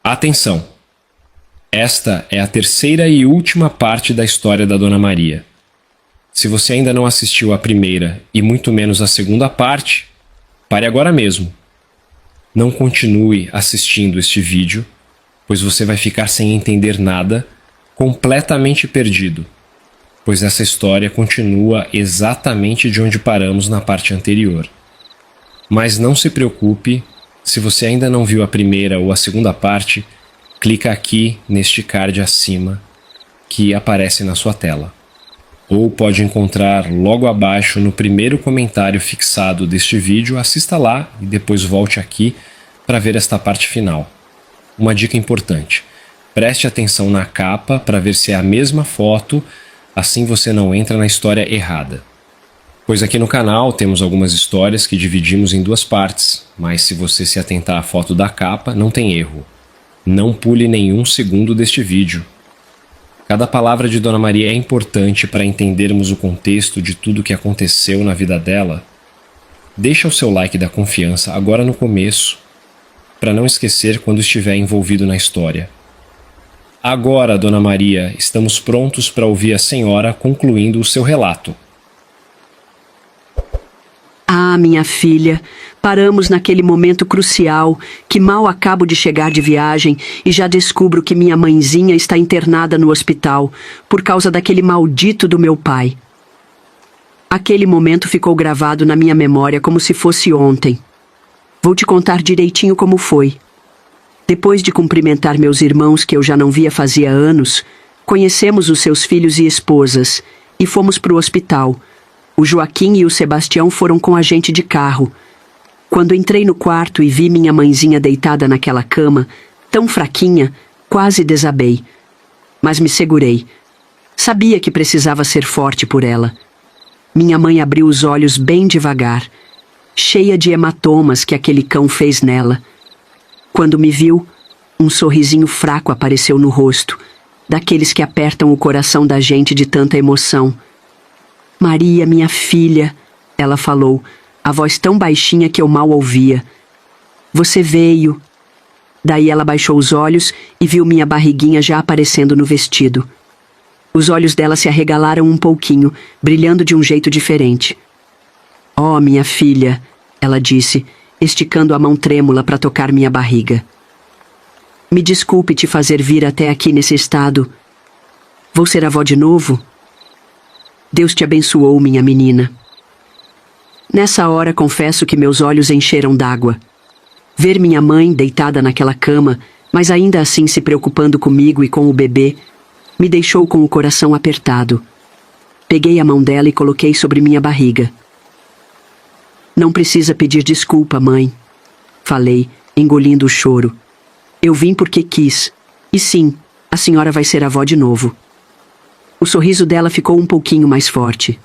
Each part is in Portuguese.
Atenção! Esta é a terceira e última parte da história da Dona Maria. Se você ainda não assistiu a primeira e muito menos a segunda parte, pare agora mesmo. Não continue assistindo este vídeo, pois você vai ficar sem entender nada, completamente perdido, pois essa história continua exatamente de onde paramos na parte anterior. Mas não se preocupe, se você ainda não viu a primeira ou a segunda parte, clica aqui neste card acima que aparece na sua tela. Ou pode encontrar logo abaixo no primeiro comentário fixado deste vídeo, assista lá e depois volte aqui para ver esta parte final. Uma dica importante, preste atenção na capa para ver se é a mesma foto, assim você não entra na história errada. Pois aqui no canal temos algumas histórias que dividimos em duas partes, mas se você se atentar à foto da capa, não tem erro. Não pule nenhum segundo deste vídeo. Cada palavra de Dona Maria é importante para entendermos o contexto de tudo o que aconteceu na vida dela. Deixa o seu like da confiança agora no começo, para não esquecer quando estiver envolvido na história. Agora, Dona Maria, estamos prontos para ouvir a senhora concluindo o seu relato. Ah, minha filha, paramos naquele momento crucial que mal acabo de chegar de viagem e já descubro que minha mãezinha está internada no hospital por causa daquele maldito do meu pai. Aquele momento ficou gravado na minha memória como se fosse ontem. Vou te contar direitinho como foi. Depois de cumprimentar meus irmãos que eu já não via fazia anos, conhecemos os seus filhos e esposas e fomos para o hospital. O Joaquim e o Sebastião foram com a gente de carro. Quando entrei no quarto e vi minha mãezinha deitada naquela cama, tão fraquinha, quase desabei. Mas me segurei. Sabia que precisava ser forte por ela. Minha mãe abriu os olhos bem devagar, cheia de hematomas que aquele cão fez nela. Quando me viu, um sorrisinho fraco apareceu no rosto, daqueles que apertam o coração da gente de tanta emoção. Maria, minha filha, ela falou, a voz tão baixinha que eu mal ouvia. Você veio. Daí ela baixou os olhos e viu minha barriguinha já aparecendo no vestido. Os olhos dela se arregalaram um pouquinho, brilhando de um jeito diferente. Oh, minha filha, ela disse, esticando a mão trêmula para tocar minha barriga. Me desculpe te fazer vir até aqui nesse estado. Vou ser avó de novo? Deus te abençoou, minha menina. Nessa hora, confesso que meus olhos encheram d'água. Ver minha mãe deitada naquela cama, mas ainda assim se preocupando comigo e com o bebê, me deixou com o coração apertado. Peguei a mão dela e coloquei sobre minha barriga. Não precisa pedir desculpa, mãe, falei, engolindo o choro. Eu vim porque quis. E sim, a senhora vai ser avó de novo. O sorriso dela ficou um pouquinho mais forte.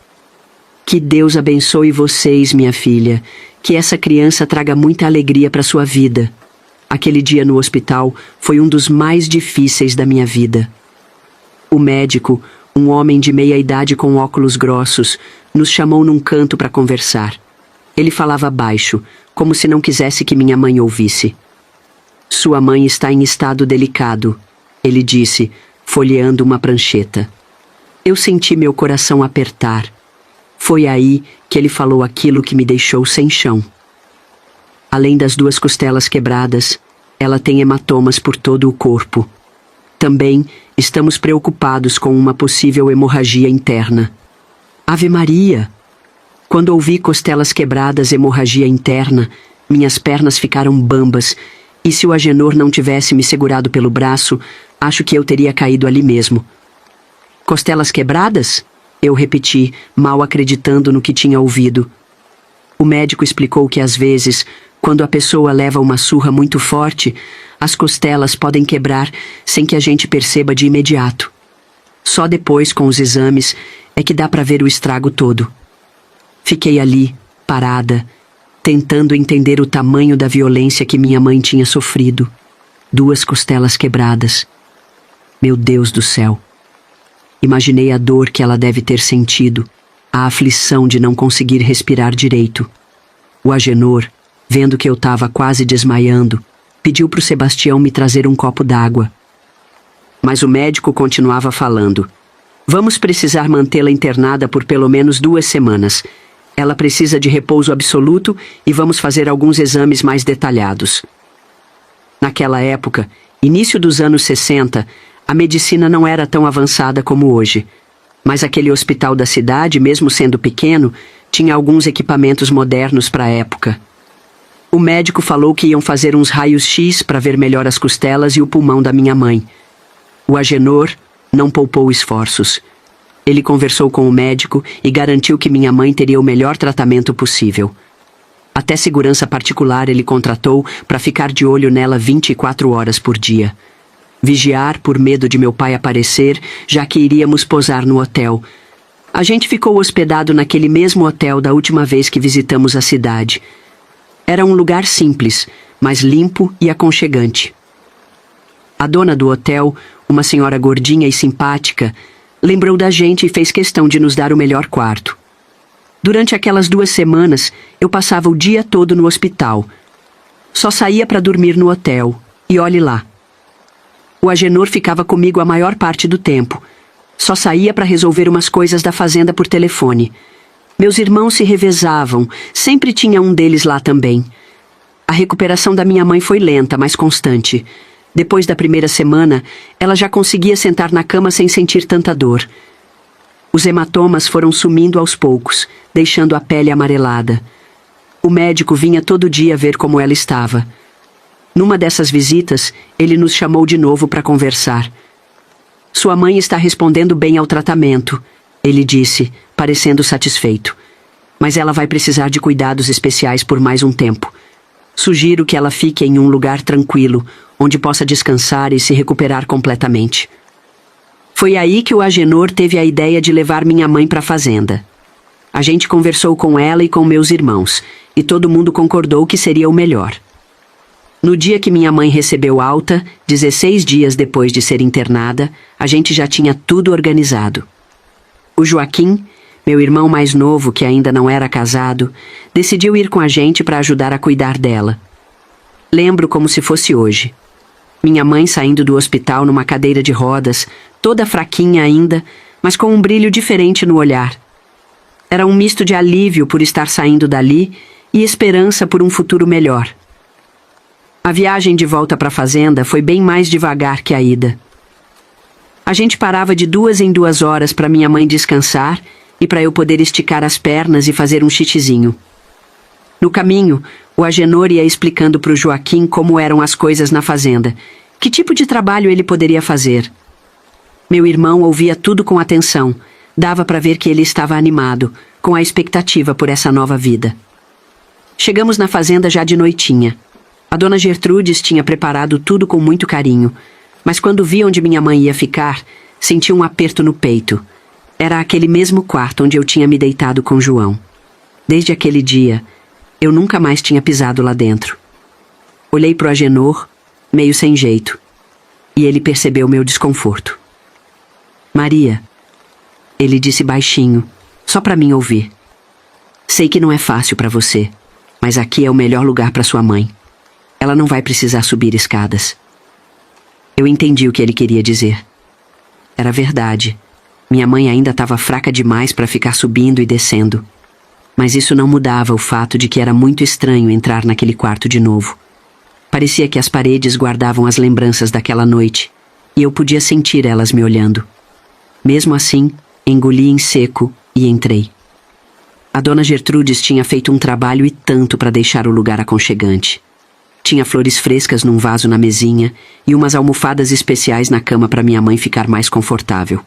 Que Deus abençoe vocês, minha filha. Que essa criança traga muita alegria para sua vida. Aquele dia no hospital foi um dos mais difíceis da minha vida. O médico, um homem de meia idade com óculos grossos, nos chamou num canto para conversar. Ele falava baixo, como se não quisesse que minha mãe ouvisse. Sua mãe está em estado delicado, ele disse, folheando uma prancheta. Eu senti meu coração apertar. Foi aí que ele falou aquilo que me deixou sem chão. Além das 2 costelas quebradas, ela tem hematomas por todo o corpo. Também estamos preocupados com uma possível hemorragia interna. Ave Maria! Quando ouvi costelas quebradas, hemorragia interna, minhas pernas ficaram bambas, e se o Agenor não tivesse me segurado pelo braço, acho que eu teria caído ali mesmo. Costelas quebradas? Eu repeti, mal acreditando no que tinha ouvido. O médico explicou que às vezes, quando a pessoa leva uma surra muito forte, as costelas podem quebrar sem que a gente perceba de imediato. Só depois, com os exames, é que dá para ver o estrago todo. Fiquei ali, parada, tentando entender o tamanho da violência que minha mãe tinha sofrido. 2 costelas quebradas. Meu Deus do céu! Imaginei a dor que ela deve ter sentido, a aflição de não conseguir respirar direito. O Agenor, vendo que eu estava quase desmaiando, pediu para o Sebastião me trazer um copo d'água. Mas o médico continuava falando. Vamos precisar mantê-la internada por pelo menos 2 semanas. Ela precisa de repouso absoluto e vamos fazer alguns exames mais detalhados. Naquela época, início dos anos 60, a medicina não era tão avançada como hoje. Mas aquele hospital da cidade, mesmo sendo pequeno, tinha alguns equipamentos modernos para a época. O médico falou que iam fazer uns raios-x para ver melhor as costelas e o pulmão da minha mãe. O Agenor não poupou esforços. Ele conversou com o médico e garantiu que minha mãe teria o melhor tratamento possível. Até segurança particular ele contratou para ficar de olho nela 24 horas por dia. Vigiar por medo de meu pai aparecer, já que iríamos posar no hotel. A gente ficou hospedado naquele mesmo hotel da última vez que visitamos a cidade. Era um lugar simples, mas limpo e aconchegante. A dona do hotel, uma senhora gordinha e simpática, lembrou da gente e fez questão de nos dar o melhor quarto. Durante aquelas 2 semanas, eu passava o dia todo no hospital. Só saía para dormir no hotel, e olhe lá. O Agenor ficava comigo a maior parte do tempo. Só saía para resolver umas coisas da fazenda por telefone. Meus irmãos se revezavam, sempre tinha um deles lá também. A recuperação da minha mãe foi lenta, mas constante. Depois da primeira semana, ela já conseguia sentar na cama sem sentir tanta dor. Os hematomas foram sumindo aos poucos, deixando a pele amarelada. O médico vinha todo dia ver como ela estava. Numa dessas visitas, ele nos chamou de novo para conversar. Sua mãe está respondendo bem ao tratamento, ele disse, parecendo satisfeito. Mas ela vai precisar de cuidados especiais por mais um tempo. Sugiro que ela fique em um lugar tranquilo, onde possa descansar e se recuperar completamente. Foi aí que o Agenor teve a ideia de levar minha mãe para a fazenda. A gente conversou com ela e com meus irmãos, e todo mundo concordou que seria o melhor. No dia que minha mãe recebeu alta, 16 dias depois de ser internada, a gente já tinha tudo organizado. O Joaquim, meu irmão mais novo que ainda não era casado, decidiu ir com a gente para ajudar a cuidar dela. Lembro como se fosse hoje. Minha mãe saindo do hospital numa cadeira de rodas, toda fraquinha ainda, mas com um brilho diferente no olhar. Era um misto de alívio por estar saindo dali e esperança por um futuro melhor. A viagem de volta para a fazenda foi bem mais devagar que a ida. A gente parava de 2 em 2 horas para minha mãe descansar e para eu poder esticar as pernas e fazer um xixizinho. No caminho, o Agenor ia explicando para o Joaquim como eram as coisas na fazenda, que tipo de trabalho ele poderia fazer. Meu irmão ouvia tudo com atenção, dava para ver que ele estava animado, com a expectativa por essa nova vida. Chegamos na fazenda já de noitinha. A dona Gertrudes tinha preparado tudo com muito carinho, mas quando vi onde minha mãe ia ficar, senti um aperto no peito. Era aquele mesmo quarto onde eu tinha me deitado com João. Desde aquele dia, eu nunca mais tinha pisado lá dentro. Olhei pro Agenor, meio sem jeito, e ele percebeu meu desconforto. Maria, ele disse baixinho, só para mim ouvir. Sei que não é fácil para você, mas aqui é o melhor lugar para sua mãe. Ela não vai precisar subir escadas. Eu entendi o que ele queria dizer. Era verdade. Minha mãe ainda estava fraca demais para ficar subindo e descendo. Mas isso não mudava o fato de que era muito estranho entrar naquele quarto de novo. Parecia que as paredes guardavam as lembranças daquela noite, e eu podia sentir elas me olhando. Mesmo assim, engoli em seco e entrei. A dona Gertrudes tinha feito um trabalho e tanto para deixar o lugar aconchegante. Tinha flores frescas num vaso na mesinha e umas almofadas especiais na cama para minha mãe ficar mais confortável.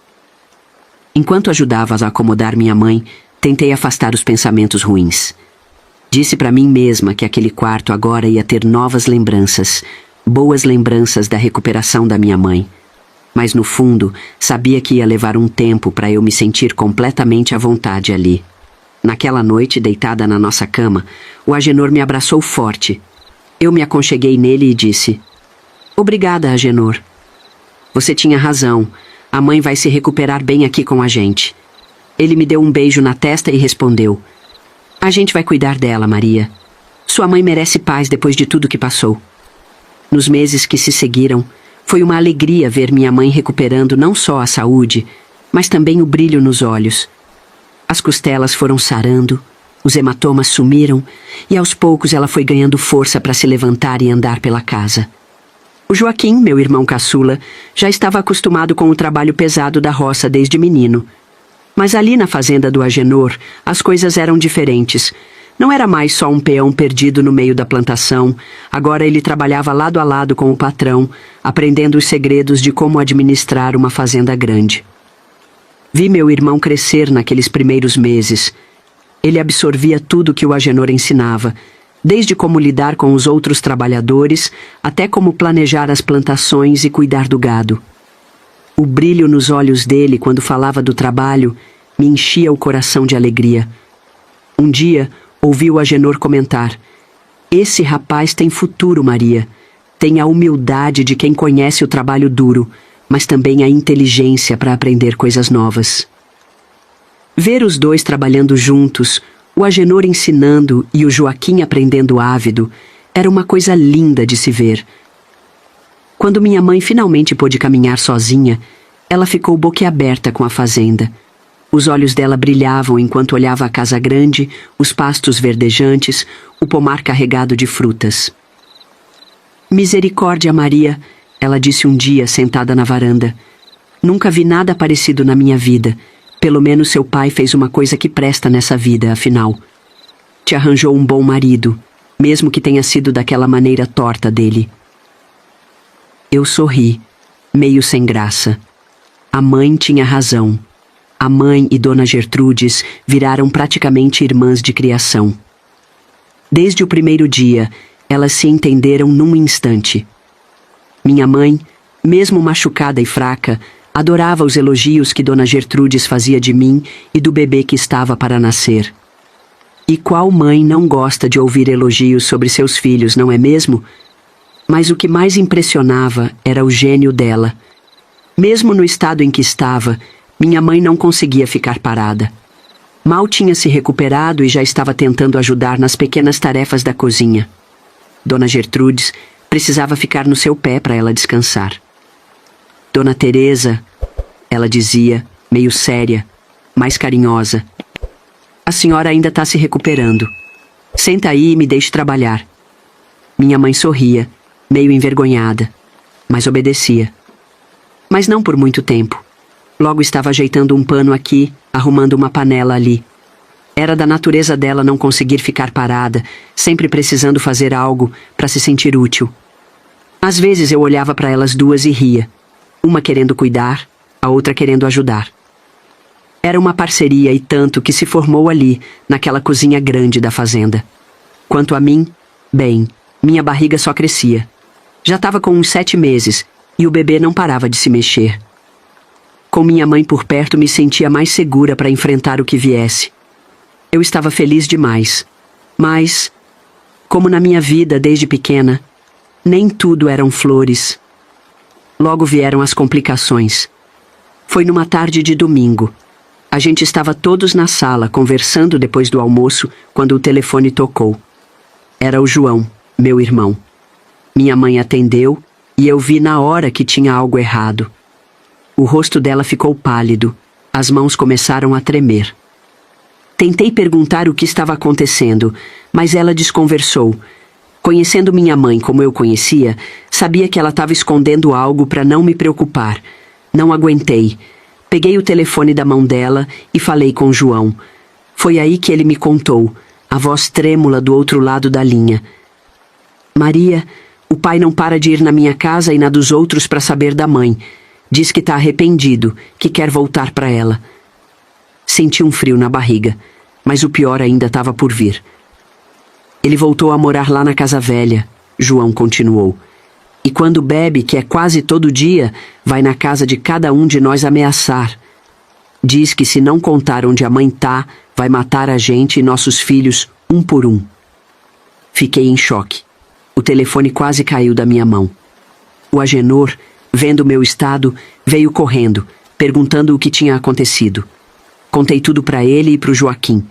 Enquanto ajudava a acomodar minha mãe, tentei afastar os pensamentos ruins. Disse para mim mesma que aquele quarto agora ia ter novas lembranças, boas lembranças da recuperação da minha mãe. Mas no fundo, sabia que ia levar um tempo para eu me sentir completamente à vontade ali. Naquela noite, deitada na nossa cama, o Agenor me abraçou forte. Eu me aconcheguei nele e disse: Obrigada, Agenor. Você tinha razão. A mãe vai se recuperar bem aqui com a gente. Ele me deu um beijo na testa e respondeu: A gente vai cuidar dela, Maria. Sua mãe merece paz depois de tudo que passou. Nos meses que se seguiram, foi uma alegria ver minha mãe recuperando não só a saúde, mas também o brilho nos olhos. As costelas foram sarando, os hematomas sumiram e aos poucos ela foi ganhando força para se levantar e andar pela casa. O Joaquim, meu irmão caçula, já estava acostumado com o trabalho pesado da roça desde menino. Mas ali na fazenda do Agenor, as coisas eram diferentes. Não era mais só um peão perdido no meio da plantação. Agora ele trabalhava lado a lado com o patrão, aprendendo os segredos de como administrar uma fazenda grande. Vi meu irmão crescer naqueles primeiros meses. Ele absorvia tudo que o Agenor ensinava, desde como lidar com os outros trabalhadores, até como planejar as plantações e cuidar do gado. O brilho nos olhos dele quando falava do trabalho me enchia o coração de alegria. Um dia, ouvi o Agenor comentar: "Esse rapaz tem futuro, Maria. Tem a humildade de quem conhece o trabalho duro, mas também a inteligência para aprender coisas novas." Ver os dois trabalhando juntos, o Agenor ensinando e o Joaquim aprendendo ávido, era uma coisa linda de se ver. Quando minha mãe finalmente pôde caminhar sozinha, ela ficou boquiaberta com a fazenda. Os olhos dela brilhavam enquanto olhava a casa grande, os pastos verdejantes, o pomar carregado de frutas. "Misericórdia, Maria", ela disse um dia sentada na varanda. "Nunca vi nada parecido na minha vida. Pelo menos seu pai fez uma coisa que presta nessa vida, afinal. Te arranjou um bom marido, mesmo que tenha sido daquela maneira torta dele." Eu sorri, meio sem graça. A mãe tinha razão. A mãe e Dona Gertrudes viraram praticamente irmãs de criação. Desde o primeiro dia, elas se entenderam num instante. Minha mãe, mesmo machucada e fraca, adorava os elogios que Dona Gertrudes fazia de mim e do bebê que estava para nascer. E qual mãe não gosta de ouvir elogios sobre seus filhos, não é mesmo? Mas o que mais impressionava era o gênio dela. Mesmo no estado em que estava, minha mãe não conseguia ficar parada. Mal tinha se recuperado e já estava tentando ajudar nas pequenas tarefas da cozinha. Dona Gertrudes precisava ficar no seu pé para ela descansar. "Dona Teresa", ela dizia, meio séria, mais carinhosa, "a senhora ainda está se recuperando. Senta aí e me deixe trabalhar." Minha mãe sorria, meio envergonhada, mas obedecia. Mas não por muito tempo. Logo estava ajeitando um pano aqui, arrumando uma panela ali. Era da natureza dela não conseguir ficar parada, sempre precisando fazer algo para se sentir útil. Às vezes eu olhava para elas duas e ria. Uma querendo cuidar, a outra querendo ajudar. Era uma parceria e tanto que se formou ali, naquela cozinha grande da fazenda. Quanto a mim, bem, minha barriga só crescia. Já estava com uns 7 meses e o bebê não parava de se mexer. Com minha mãe por perto, me sentia mais segura para enfrentar o que viesse. Eu estava feliz demais. Mas, como na minha vida desde pequena, nem tudo eram flores. Logo vieram as complicações. Foi numa tarde de domingo. A gente estava todos na sala, conversando depois do almoço, quando o telefone tocou. Era o João, meu irmão. Minha mãe atendeu e eu vi na hora que tinha algo errado. O rosto dela ficou pálido. As mãos começaram a tremer. Tentei perguntar o que estava acontecendo, mas ela desconversou. Conhecendo minha mãe como eu conhecia, sabia que ela estava escondendo algo para não me preocupar. Não aguentei. Peguei o telefone da mão dela e falei com João. Foi aí que ele me contou, a voz trêmula do outro lado da linha. "Maria, o pai não para de ir na minha casa e na dos outros para saber da mãe. Diz que está arrependido, que quer voltar para ela." Senti um frio na barriga, mas o pior ainda estava por vir. "Ele voltou a morar lá na casa velha", João continuou. "E quando bebe, que é quase todo dia, vai na casa de cada um de nós ameaçar. Diz que se não contar onde a mãe tá, vai matar a gente e nossos filhos, um por um." Fiquei em choque. O telefone quase caiu da minha mão. O Agenor, vendo o meu estado, veio correndo, perguntando o que tinha acontecido. Contei tudo para ele e para o Joaquim.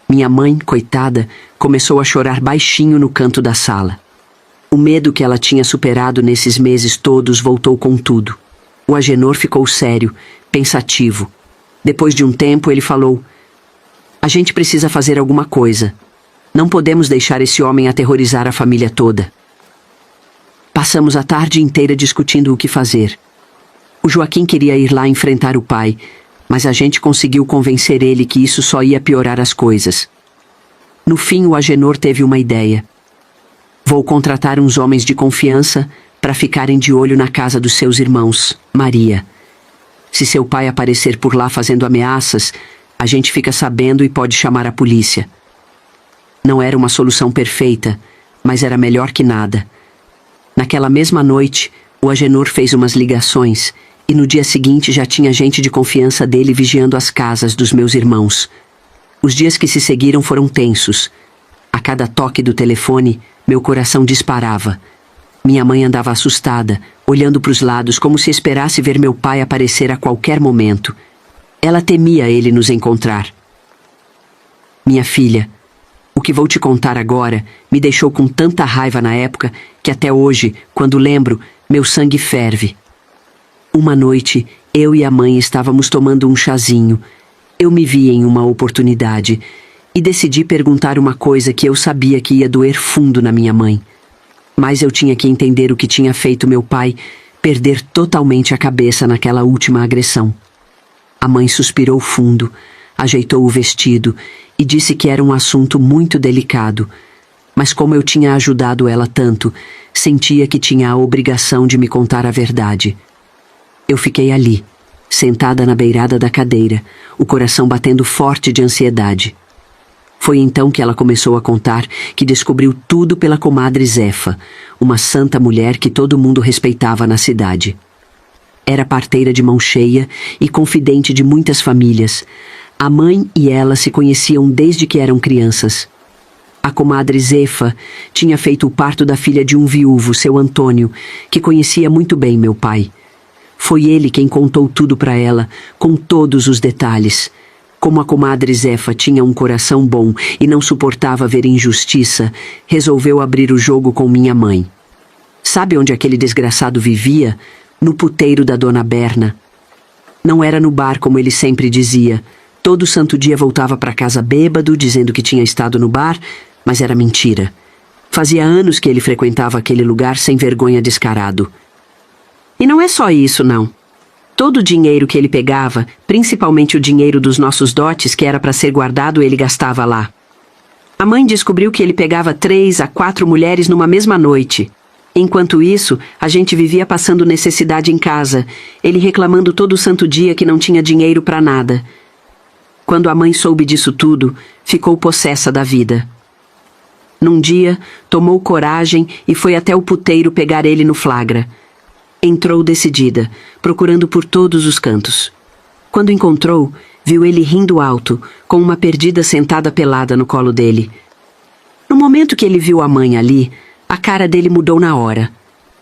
Minha mãe, coitada, começou a chorar baixinho no canto da sala. O medo que ela tinha superado nesses meses todos voltou com tudo. O Agenor ficou sério, pensativo. Depois de um tempo, ele falou: "A gente precisa fazer alguma coisa. Não podemos deixar esse homem aterrorizar a família toda." Passamos a tarde inteira discutindo o que fazer. O Joaquim queria ir lá enfrentar o pai, mas a gente conseguiu convencer ele que isso só ia piorar as coisas. No fim, o Agenor teve uma ideia. "Vou contratar uns homens de confiança para ficarem de olho na casa dos seus irmãos, Maria. Se seu pai aparecer por lá fazendo ameaças, a gente fica sabendo e pode chamar a polícia." Não era uma solução perfeita, mas era melhor que nada. Naquela mesma noite, o Agenor fez umas ligações e no dia seguinte já tinha gente de confiança dele vigiando as casas dos meus irmãos. Os dias que se seguiram foram tensos. A cada toque do telefone, meu coração disparava. Minha mãe andava assustada, olhando para os lados como se esperasse ver meu pai aparecer a qualquer momento. Ela temia ele nos encontrar. "Minha filha, o que vou te contar agora me deixou com tanta raiva na época que até hoje, quando lembro, meu sangue ferve. Uma noite, eu e a mãe estávamos tomando um chazinho. Eu me vi em uma oportunidade e decidi perguntar uma coisa que eu sabia que ia doer fundo na minha mãe. Mas eu tinha que entender o que tinha feito meu pai perder totalmente a cabeça naquela última agressão." A mãe suspirou fundo, ajeitou o vestido e disse que era um assunto muito delicado, mas como eu tinha ajudado ela tanto, sentia que tinha a obrigação de me contar a verdade. Eu fiquei ali, sentada na beirada da cadeira, o coração batendo forte de ansiedade. Foi então que ela começou a contar que descobriu tudo pela comadre Zefa, uma santa mulher que todo mundo respeitava na cidade. Era parteira de mão cheia e confidente de muitas famílias. A mãe e ela se conheciam desde que eram crianças. A comadre Zefa tinha feito o parto da filha de um viúvo, seu Antônio, que conhecia muito bem meu pai. Foi ele quem contou tudo para ela, com todos os detalhes. Como a comadre Zefa tinha um coração bom e não suportava ver injustiça, resolveu abrir o jogo com minha mãe. Sabe onde aquele desgraçado vivia? No puteiro da dona Berna. Não era no bar como ele sempre dizia. Todo santo dia voltava para casa bêbado, dizendo que tinha estado no bar, mas era mentira. Fazia anos que ele frequentava aquele lugar sem vergonha, descarado. E não é só isso, não. Todo o dinheiro que ele pegava, principalmente o dinheiro dos nossos dotes que era para ser guardado, ele gastava lá. A mãe descobriu que ele pegava 3 a 4 mulheres numa mesma noite. Enquanto isso, a gente vivia passando necessidade em casa, ele reclamando todo santo dia que não tinha dinheiro para nada. Quando a mãe soube disso tudo, ficou possessa da vida. Num dia, tomou coragem e foi até o puteiro pegar ele no flagra. Entrou decidida, procurando por todos os cantos. Quando encontrou, viu ele rindo alto, com uma perdida sentada pelada no colo dele. No momento que ele viu a mãe ali, a cara dele mudou na hora.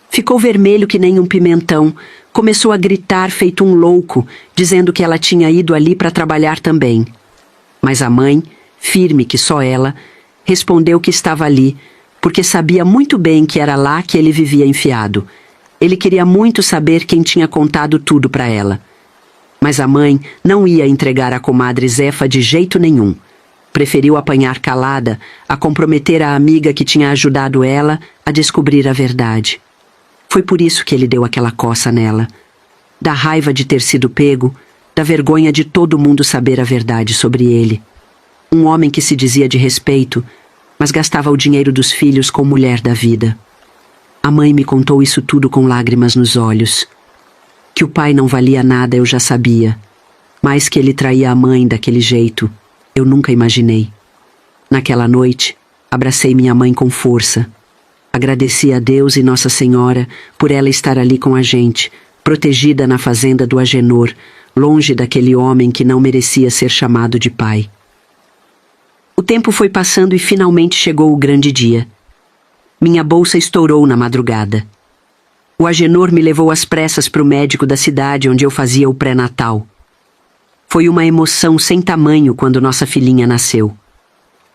Ficou vermelho que nem um pimentão, começou a gritar feito um louco, dizendo que ela tinha ido ali para trabalhar também. Mas a mãe, firme que só ela, respondeu que estava ali, porque sabia muito bem que era lá que ele vivia enfiado. Ele queria muito saber quem tinha contado tudo para ela. Mas a mãe não ia entregar a comadre Zefa de jeito nenhum. Preferiu apanhar calada a comprometer a amiga que tinha ajudado ela a descobrir a verdade. Foi por isso que ele deu aquela coça nela. Da raiva de ter sido pego, da vergonha de todo mundo saber a verdade sobre ele. Um homem que se dizia de respeito, mas gastava o dinheiro dos filhos com mulher da vida. A mãe me contou isso tudo com lágrimas nos olhos. Que o pai não valia nada eu já sabia, mas que ele traía a mãe daquele jeito, eu nunca imaginei. Naquela noite, abracei minha mãe com força. Agradeci a Deus e Nossa Senhora por ela estar ali com a gente, protegida na fazenda do Agenor, longe daquele homem que não merecia ser chamado de pai. O tempo foi passando e finalmente chegou o grande dia. Minha bolsa estourou na madrugada. O Agenor me levou às pressas para o médico da cidade onde eu fazia o pré-natal. Foi uma emoção sem tamanho quando nossa filhinha nasceu.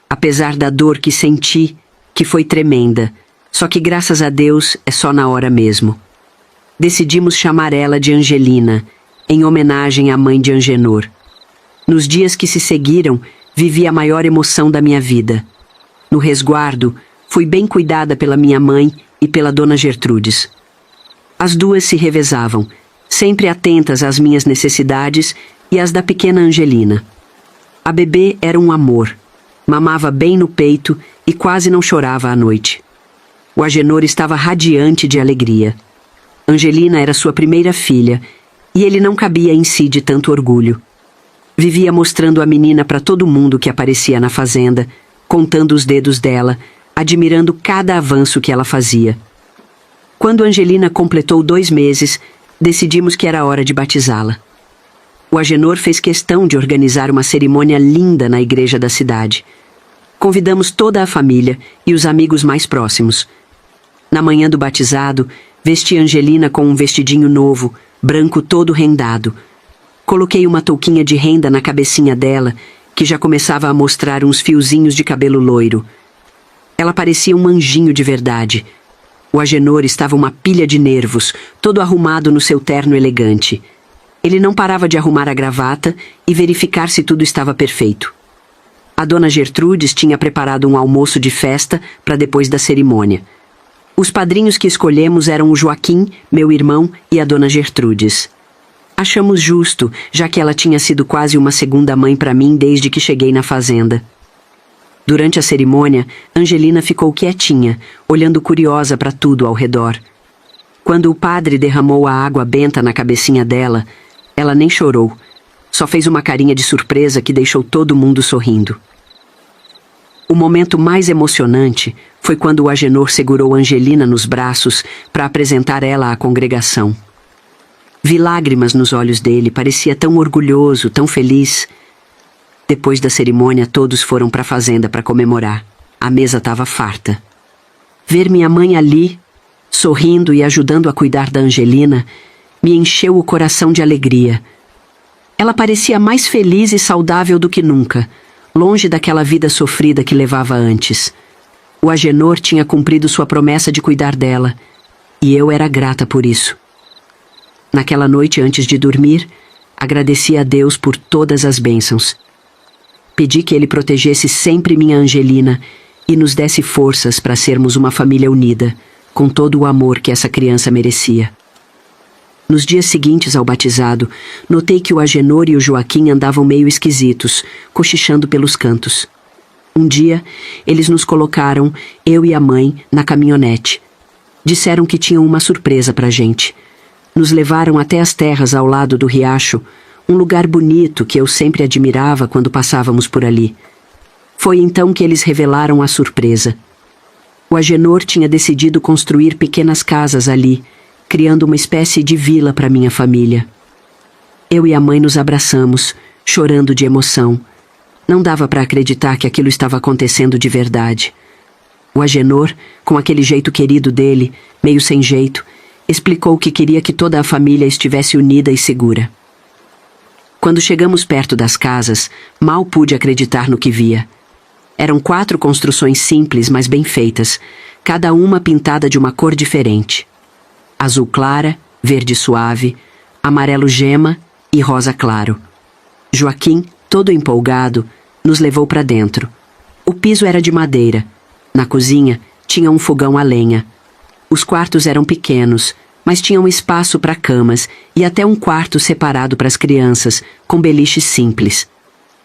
Apesar da dor que senti, que foi tremenda, Só que graças a Deus é só na hora mesmo. Decidimos chamar ela de Angelina, em homenagem à mãe de Angenor. Nos dias que se seguiram, vivi a maior emoção da minha vida. No resguardo, fui bem cuidada pela minha mãe e pela dona Gertrudes. As duas se revezavam, sempre atentas às minhas necessidades e às da pequena Angelina. A bebê era um amor. Mamava bem no peito e quase não chorava à noite. O Agenor estava radiante de alegria. Angelina era sua primeira filha e ele não cabia em si de tanto orgulho. Vivia mostrando a menina para todo mundo que aparecia na fazenda, contando os dedos dela, admirando cada avanço que ela fazia. Quando Angelina completou 2 meses, decidimos que era hora de batizá-la. O Agenor fez questão de organizar uma cerimônia linda na igreja da cidade. Convidamos toda a família e os amigos mais próximos. Na manhã do batizado, vesti Angelina com um vestidinho novo, branco todo rendado. Coloquei uma touquinha de renda na cabecinha dela, que já começava a mostrar uns fiozinhos de cabelo loiro. Ela parecia um anjinho de verdade. O Agenor estava uma pilha de nervos, todo arrumado no seu terno elegante. Ele não parava de arrumar a gravata e verificar se tudo estava perfeito. A dona Gertrudes tinha preparado um almoço de festa para depois da cerimônia. Os padrinhos que escolhemos eram o Joaquim, meu irmão, e a dona Gertrudes. Achamos justo, já que ela tinha sido quase uma segunda mãe para mim desde que cheguei na fazenda. Durante a cerimônia, Angelina ficou quietinha, olhando curiosa para tudo ao redor. Quando o padre derramou a água benta na cabecinha dela, ela nem chorou, só fez uma carinha de surpresa que deixou todo mundo sorrindo. O momento mais emocionante foi quando o Agenor segurou Angelina nos braços para apresentar ela à congregação. Vi lágrimas nos olhos dele, parecia tão orgulhoso, tão feliz. Depois da cerimônia, todos foram para a fazenda para comemorar. A mesa estava farta. Ver minha mãe ali, sorrindo e ajudando a cuidar da Angelina, me encheu o coração de alegria. Ela parecia mais feliz e saudável do que nunca, longe daquela vida sofrida que levava antes. O Agenor tinha cumprido sua promessa de cuidar dela, e eu era grata por isso. Naquela noite, antes de dormir, agradeci a Deus por todas as bênçãos. Pedi que Ele protegesse sempre minha Angelina e nos desse forças para sermos uma família unida, com todo o amor que essa criança merecia. Nos dias seguintes ao batizado, notei que o Agenor e o Joaquim andavam meio esquisitos, cochichando pelos cantos. Um dia, eles nos colocaram, eu e a mãe, na caminhonete. Disseram que tinham uma surpresa pra gente. Nos levaram até as terras ao lado do riacho, um lugar bonito que eu sempre admirava quando passávamos por ali. Foi então que eles revelaram a surpresa. O Agenor tinha decidido construir pequenas casas ali, criando uma espécie de vila para minha família. Eu e a mãe nos abraçamos, chorando de emoção. Não dava para acreditar que aquilo estava acontecendo de verdade. O Agenor, com aquele jeito querido dele, meio sem jeito, explicou que queria que toda a família estivesse unida e segura. Quando chegamos perto das casas, mal pude acreditar no que via. Eram 4 construções simples, mas bem feitas, cada uma pintada de uma cor diferente. Azul clara, verde suave, amarelo gema e rosa claro. Joaquim, todo empolgado, nos levou para dentro. O piso era de madeira. Na cozinha, tinha um fogão a lenha. Os quartos eram pequenos, mas tinham espaço para camas e até um quarto separado para as crianças, com beliches simples.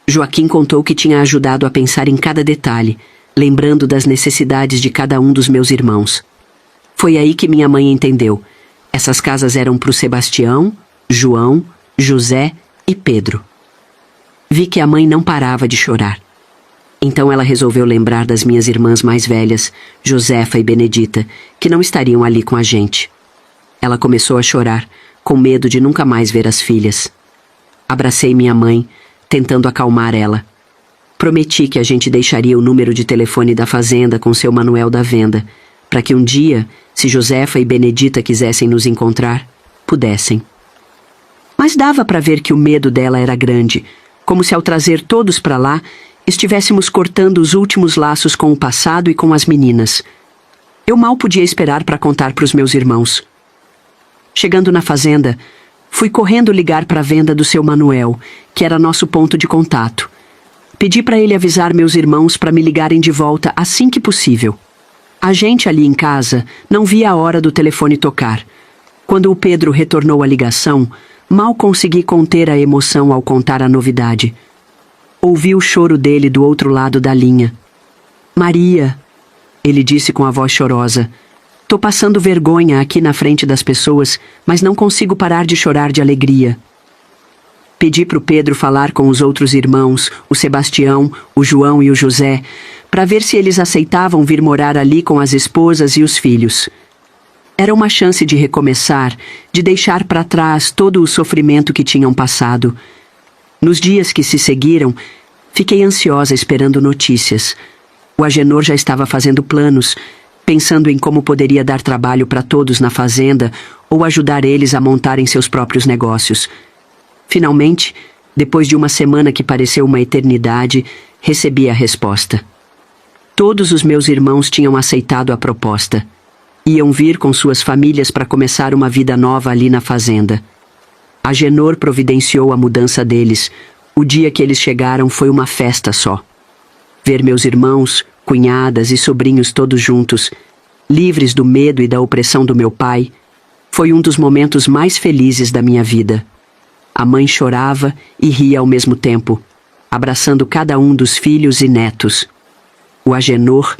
Joaquim contou que tinha ajudado a pensar em cada detalhe, lembrando das necessidades de cada um dos meus irmãos. Foi aí que minha mãe entendeu. Essas casas eram para o Sebastião, João, José e Pedro. Vi que a mãe não parava de chorar. Então ela resolveu lembrar das minhas irmãs mais velhas, Josefa e Benedita, que não estariam ali com a gente. Ela começou a chorar, com medo de nunca mais ver as filhas. Abracei minha mãe, tentando acalmar ela. Prometi que a gente deixaria o número de telefone da fazenda com seu manual da venda, para que um dia, se Josefa e Benedita quisessem nos encontrar, pudessem. Mas dava para ver que o medo dela era grande, como se ao trazer todos para lá, estivéssemos cortando os últimos laços com o passado e com as meninas. Eu mal podia esperar para contar para os meus irmãos. Chegando na fazenda, fui correndo ligar para a venda do seu Manuel, que era nosso ponto de contato. Pedi para ele avisar meus irmãos para me ligarem de volta assim que possível. A gente ali em casa não via a hora do telefone tocar. Quando o Pedro retornou a ligação, mal consegui conter a emoção ao contar a novidade. Ouvi o choro dele do outro lado da linha. Maria, ele disse com a voz chorosa, tô passando vergonha aqui na frente das pessoas, mas não consigo parar de chorar de alegria. Pedi para o Pedro falar com os outros irmãos, o Sebastião, o João e o José, para ver se eles aceitavam vir morar ali com as esposas e os filhos. Era uma chance de recomeçar, de deixar para trás todo o sofrimento que tinham passado. Nos dias que se seguiram, fiquei ansiosa esperando notícias. O Agenor já estava fazendo planos, pensando em como poderia dar trabalho para todos na fazenda ou ajudar eles a montarem seus próprios negócios. Finalmente, depois de uma semana que pareceu uma eternidade, recebi a resposta. Todos os meus irmãos tinham aceitado a proposta. Iam vir com suas famílias para começar uma vida nova ali na fazenda. Agenor providenciou a mudança deles. O dia que eles chegaram foi uma festa só. Ver meus irmãos, cunhadas e sobrinhos todos juntos, livres do medo e da opressão do meu pai, foi um dos momentos mais felizes da minha vida. A mãe chorava e ria ao mesmo tempo, abraçando cada um dos filhos e netos. O Agenor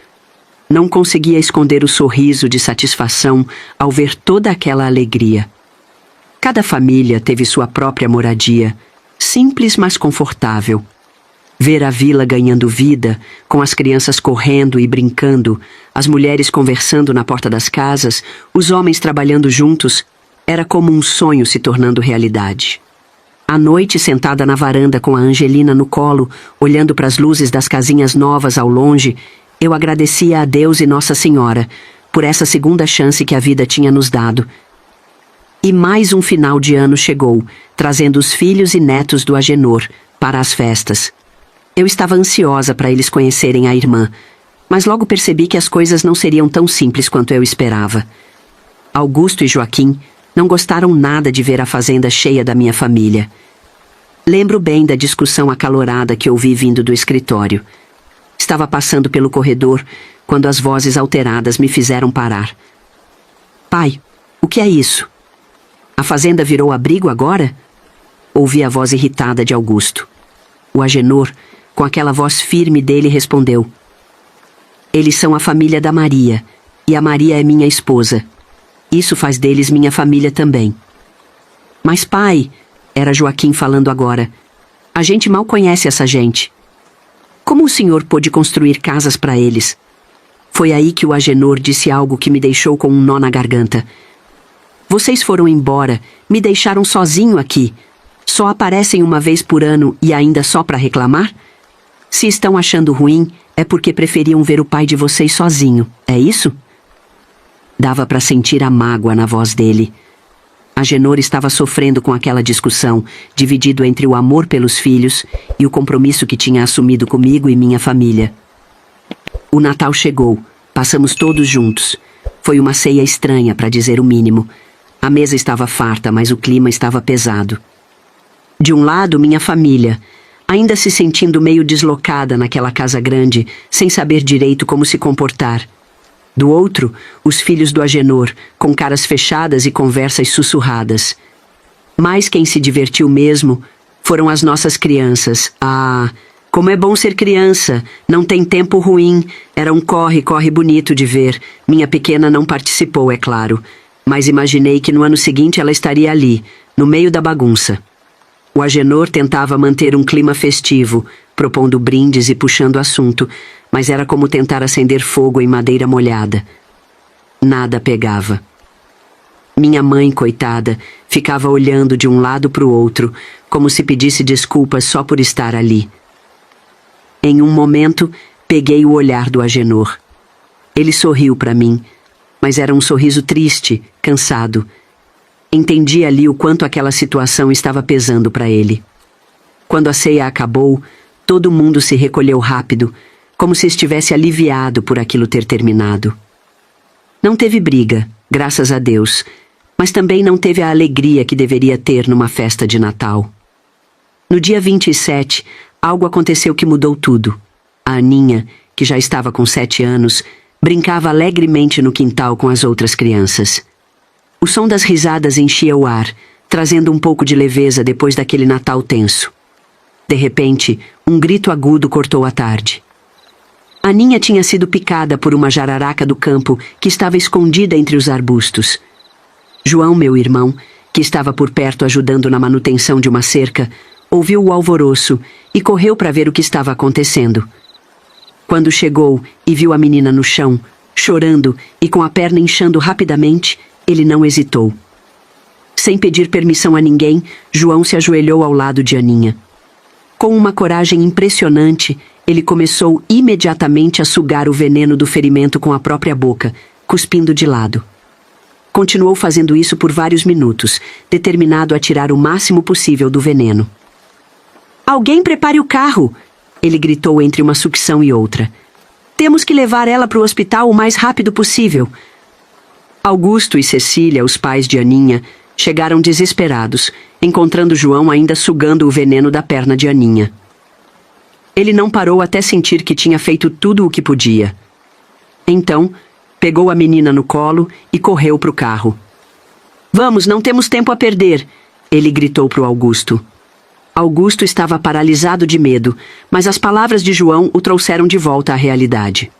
não conseguia esconder o sorriso de satisfação ao ver toda aquela alegria. Cada família teve sua própria moradia, simples mas confortável. Ver a vila ganhando vida, com as crianças correndo e brincando, as mulheres conversando na porta das casas, os homens trabalhando juntos, era como um sonho se tornando realidade. À noite, sentada na varanda com a Angelina no colo, olhando para as luzes das casinhas novas ao longe, eu agradecia a Deus e Nossa Senhora por essa segunda chance que a vida tinha nos dado. E mais um final de ano chegou, trazendo os filhos e netos do Agenor para as festas. Eu estava ansiosa para eles conhecerem a irmã, mas logo percebi que as coisas não seriam tão simples quanto eu esperava. Augusto e Joaquim não gostaram nada de ver a fazenda cheia da minha família. Lembro bem da discussão acalorada que ouvi vindo do escritório. Estava passando pelo corredor quando as vozes alteradas me fizeram parar. Pai, o que é isso? A fazenda virou abrigo agora? Ouvi a voz irritada de Augusto. O Agenor, com aquela voz firme dele, respondeu. Eles são a família da Maria, e a Maria é minha esposa. Isso faz deles minha família também. Mas pai, era Joaquim falando agora, a gente mal conhece essa gente. Como o senhor pôde construir casas para eles? Foi aí que o Agenor disse algo que me deixou com um nó na garganta. Vocês foram embora, me deixaram sozinho aqui. Só aparecem uma vez por ano e ainda só para reclamar? Se estão achando ruim, é porque preferiam ver o pai de vocês sozinho, é isso? Dava para sentir a mágoa na voz dele. Agenor estava sofrendo com aquela discussão, dividido entre o amor pelos filhos e o compromisso que tinha assumido comigo e minha família. O Natal chegou, passamos todos juntos. Foi uma ceia estranha, para dizer o mínimo. A mesa estava farta, mas o clima estava pesado. De um lado, minha família, ainda se sentindo meio deslocada naquela casa grande, sem saber direito como se comportar. Do outro, os filhos do Agenor, com caras fechadas e conversas sussurradas. Mas quem se divertiu mesmo foram as nossas crianças. Ah, como é bom ser criança! Não tem tempo ruim. Era um corre-corre bonito de ver. Minha pequena não participou, é claro. Mas imaginei que no ano seguinte ela estaria ali, no meio da bagunça. O Agenor tentava manter um clima festivo, propondo brindes e puxando assunto, mas era como tentar acender fogo em madeira molhada. Nada pegava. Minha mãe, coitada, ficava olhando de um lado para o outro, como se pedisse desculpas só por estar ali. Em um momento, peguei o olhar do Agenor. Ele sorriu para mim, mas era um sorriso triste, cansado. Entendi ali o quanto aquela situação estava pesando para ele. Quando a ceia acabou, todo mundo se recolheu rápido, como se estivesse aliviado por aquilo ter terminado. Não teve briga, graças a Deus, mas também não teve a alegria que deveria ter numa festa de Natal. No dia 27, algo aconteceu que mudou tudo. A Aninha, que já estava com 7 anos, brincava alegremente no quintal com as outras crianças. O som das risadas enchia o ar, trazendo um pouco de leveza depois daquele Natal tenso. De repente, um grito agudo cortou a tarde. Aninha tinha sido picada por uma jararaca do campo que estava escondida entre os arbustos. João, meu irmão, que estava por perto ajudando na manutenção de uma cerca, ouviu o alvoroço e correu para ver o que estava acontecendo. Quando chegou e viu a menina no chão, chorando e com a perna inchando rapidamente, ele não hesitou. Sem pedir permissão a ninguém, João se ajoelhou ao lado de Aninha. Com uma coragem impressionante, ele começou imediatamente a sugar o veneno do ferimento com a própria boca, cuspindo de lado. Continuou fazendo isso por vários minutos, determinado a tirar o máximo possível do veneno. "Alguém prepare o carro!" ele gritou entre uma sucção e outra. "Temos que levar ela para o hospital o mais rápido possível." Augusto e Cecília, os pais de Aninha, chegaram desesperados, encontrando João ainda sugando o veneno da perna de Aninha. Ele não parou até sentir que tinha feito tudo o que podia. Então, pegou a menina no colo e correu para o carro. "Vamos, não temos tempo a perder!" ele gritou para o Augusto. Augusto estava paralisado de medo, mas as palavras de João o trouxeram de volta à realidade.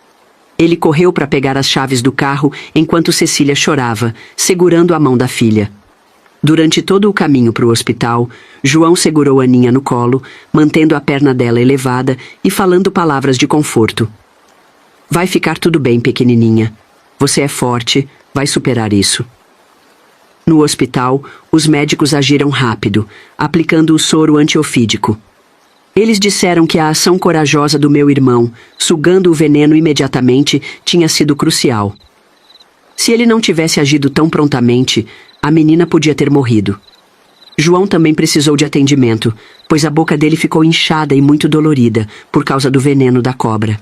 Ele correu para pegar as chaves do carro enquanto Cecília chorava, segurando a mão da filha. Durante todo o caminho para o hospital, João segurou Aninha no colo, mantendo a perna dela elevada e falando palavras de conforto. "Vai ficar tudo bem, pequenininha. Você é forte, vai superar isso." No hospital, os médicos agiram rápido, aplicando o soro antiofídico. Eles disseram que a ação corajosa do meu irmão, sugando o veneno imediatamente, tinha sido crucial. Se ele não tivesse agido tão prontamente, a menina podia ter morrido. João também precisou de atendimento, pois a boca dele ficou inchada e muito dolorida por causa do veneno da cobra.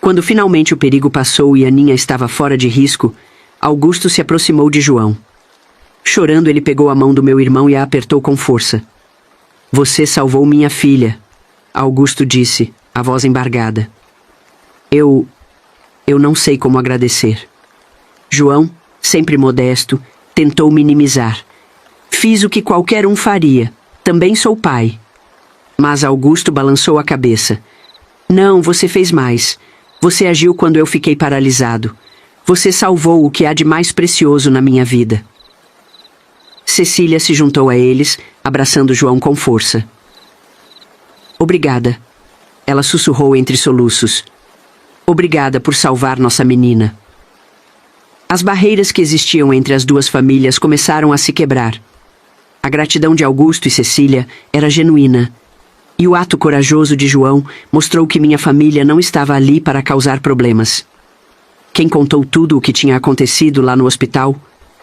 Quando finalmente o perigo passou e Aninha estava fora de risco, Augusto se aproximou de João. Chorando, ele pegou a mão do meu irmão e a apertou com força. "Você salvou minha filha", Augusto disse, a voz embargada. Eu não sei como agradecer." João, sempre modesto, tentou minimizar. "Fiz o que qualquer um faria. Também sou pai." Mas Augusto balançou a cabeça. "Não, você fez mais. Você agiu quando eu fiquei paralisado. Você salvou o que há de mais precioso na minha vida." Cecília se juntou a eles, abraçando João com força. "Obrigada", ela sussurrou entre soluços. "Obrigada por salvar nossa menina." As barreiras que existiam entre as duas famílias começaram a se quebrar. A gratidão de Augusto e Cecília era genuína, e o ato corajoso de João mostrou que minha família não estava ali para causar problemas. Quem contou tudo o que tinha acontecido lá no hospital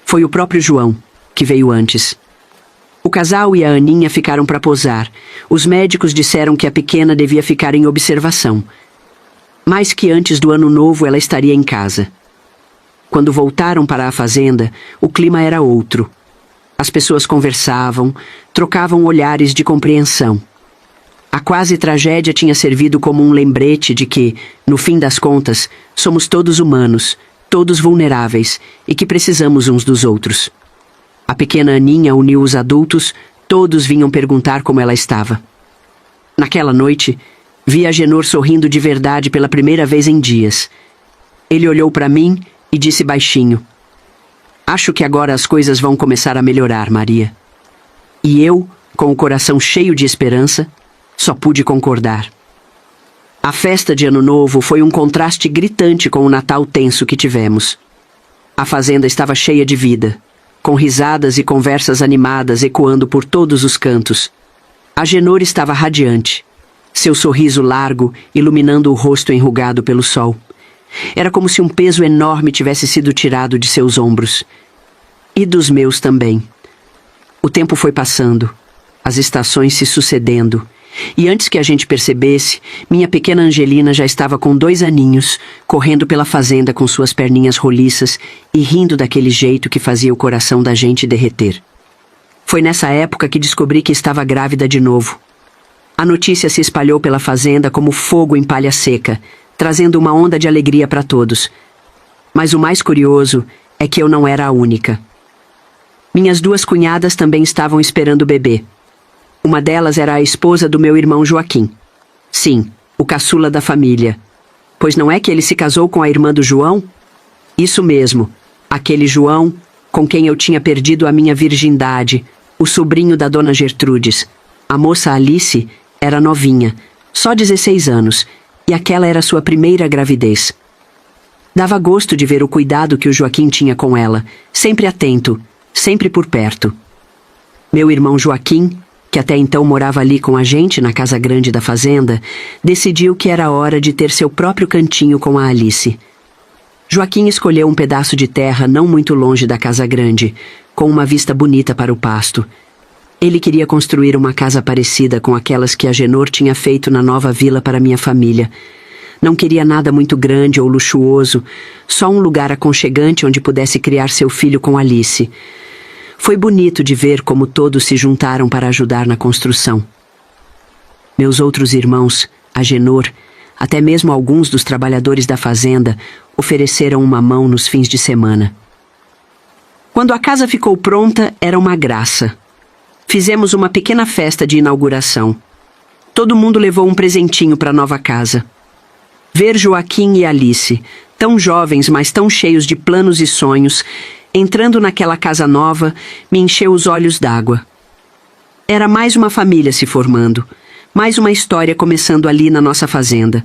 foi o próprio João, que veio antes. O casal e a Aninha ficaram para posar. Os médicos disseram que a pequena devia ficar em observação, mas que antes do ano novo ela estaria em casa. Quando voltaram para a fazenda, o clima era outro. As pessoas conversavam, trocavam olhares de compreensão. A quase tragédia tinha servido como um lembrete de que, no fim das contas, somos todos humanos, todos vulneráveis e que precisamos uns dos outros. A pequena Aninha uniu os adultos, todos vinham perguntar como ela estava. Naquela noite, vi Agenor sorrindo de verdade pela primeira vez em dias. Ele olhou para mim e disse baixinho: "Acho que agora as coisas vão começar a melhorar, Maria." E eu, com o coração cheio de esperança, só pude concordar. A festa de Ano Novo foi um contraste gritante com o Natal tenso que tivemos. A fazenda estava cheia de vida, com risadas e conversas animadas ecoando por todos os cantos. Agenor estava radiante, seu sorriso largo iluminando o rosto enrugado pelo sol. Era como se um peso enorme tivesse sido tirado de seus ombros. E dos meus também. O tempo foi passando, as estações se sucedendo, E antes que a gente percebesse, minha pequena Angelina já estava com 2 aninhos, correndo pela fazenda com suas perninhas roliças e rindo daquele jeito que fazia o coração da gente derreter. Foi nessa época que descobri que estava grávida de novo. A notícia se espalhou pela fazenda como fogo em palha seca, trazendo uma onda de alegria para todos. Mas o mais curioso é que eu não era a única. Minhas 2 cunhadas também estavam esperando o bebê. Uma delas era a esposa do meu irmão Joaquim. Sim, o caçula da família. Pois não é que ele se casou com a irmã do João? Isso mesmo, aquele João com quem eu tinha perdido a minha virgindade, o sobrinho da dona Gertrudes. A moça Alice era novinha, só 16 anos, e aquela era sua primeira gravidez. Dava gosto de ver o cuidado que o Joaquim tinha com ela, sempre atento, sempre por perto. Meu irmão Joaquim, que até então morava ali com a gente na casa grande da fazenda, decidiu que era hora de ter seu próprio cantinho com a Alice. Joaquim escolheu um pedaço de terra não muito longe da casa grande, com uma vista bonita para o pasto. Ele queria construir uma casa parecida com aquelas que Agenor tinha feito na nova vila para minha família. Não queria nada muito grande ou luxuoso, só um lugar aconchegante onde pudesse criar seu filho com Alice. Foi bonito de ver como todos se juntaram para ajudar na construção. Meus outros irmãos, Agenor, até mesmo alguns dos trabalhadores da fazenda, ofereceram uma mão nos fins de semana. Quando a casa ficou pronta, era uma graça. Fizemos uma pequena festa de inauguração. Todo mundo levou um presentinho para a nova casa. Ver Joaquim e Alice, tão jovens, mas tão cheios de planos e sonhos, entrando naquela casa nova, me encheu os olhos d'água. Era mais uma família se formando, mais uma história começando ali na nossa fazenda.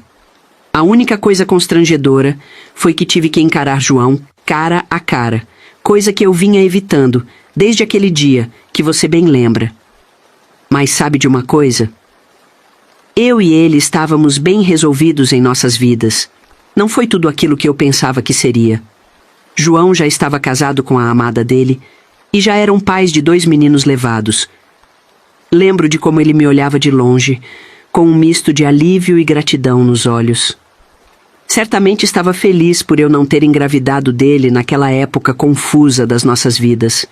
A única coisa constrangedora foi que tive que encarar João cara a cara, coisa que eu vinha evitando desde aquele dia, que você bem lembra. Mas sabe de uma coisa? Eu e ele estávamos bem resolvidos em nossas vidas. Não foi tudo aquilo que eu pensava que seria. João já estava casado com a amada dele e já eram pais de 2 meninos levados. Lembro de como ele me olhava de longe, com um misto de alívio e gratidão nos olhos. Certamente estava feliz por eu não ter engravidado dele naquela época confusa das nossas vidas.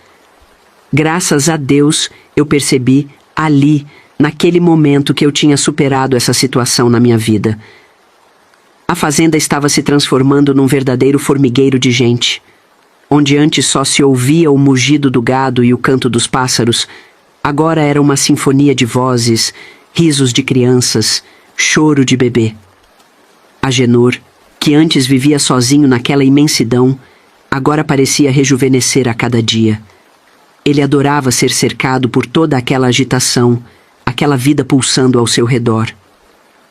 Graças a Deus, eu percebi ali, naquele momento, que eu tinha superado essa situação na minha vida. A fazenda estava se transformando num verdadeiro formigueiro de gente. Onde antes só se ouvia o mugido do gado e o canto dos pássaros, agora era uma sinfonia de vozes, risos de crianças, choro de bebê. Agenor, que antes vivia sozinho naquela imensidão, agora parecia rejuvenescer a cada dia. Ele adorava ser cercado por toda aquela agitação, aquela vida pulsando ao seu redor.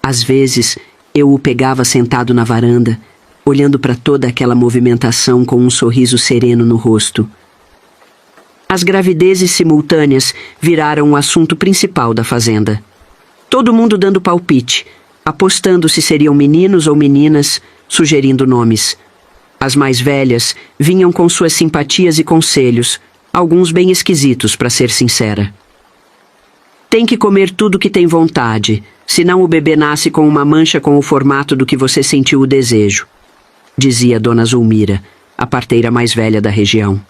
Às vezes, eu o pegava sentado na varanda, olhando para toda aquela movimentação com um sorriso sereno no rosto. As gravidezes simultâneas viraram o assunto principal da fazenda. Todo mundo dando palpite, apostando se seriam meninos ou meninas, sugerindo nomes. As mais velhas vinham com suas simpatias e conselhos, alguns bem esquisitos, para ser sincera. Tem que comer tudo que tem vontade, senão o bebê nasce com uma mancha com o formato do que você sentiu o desejo, dizia Dona Zulmira, a parteira mais velha da região.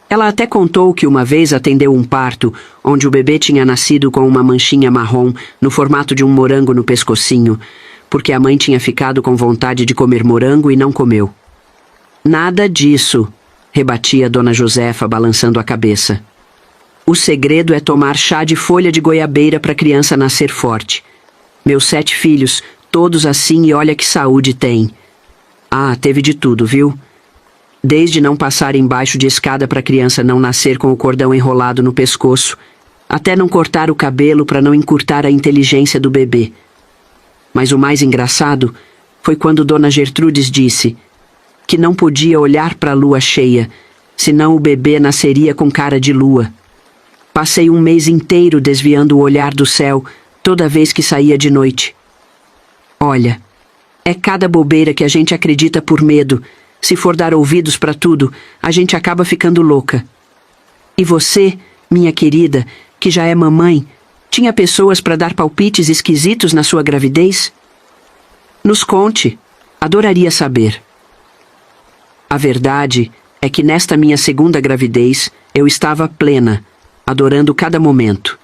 Ela até contou que uma vez atendeu um parto onde o bebê tinha nascido com uma manchinha marrom no formato de um morango no pescocinho, porque a mãe tinha ficado com vontade de comer morango e não comeu. Nada disso, rebatia Dona Josefa, balançando a cabeça. O segredo é tomar chá de folha de goiabeira para a criança nascer forte. Meus 7 filhos, todos assim, e olha que saúde tem. Ah, teve de tudo, viu? Desde não passar embaixo de escada para a criança não nascer com o cordão enrolado no pescoço, até não cortar o cabelo para não encurtar a inteligência do bebê. Mas o mais engraçado foi quando Dona Gertrudes disse que não podia olhar para a lua cheia, senão o bebê nasceria com cara de lua. Passei um mês inteiro desviando o olhar do céu toda vez que saía de noite. Olha, é cada bobeira que a gente acredita por medo. Se for dar ouvidos para tudo, a gente acaba ficando louca. E você, minha querida, que já é mamãe, Tinha pessoas para dar palpites esquisitos na sua gravidez? Nos conte. Adoraria saber. A verdade é que nesta minha segunda gravidez eu estava plena, adorando cada momento.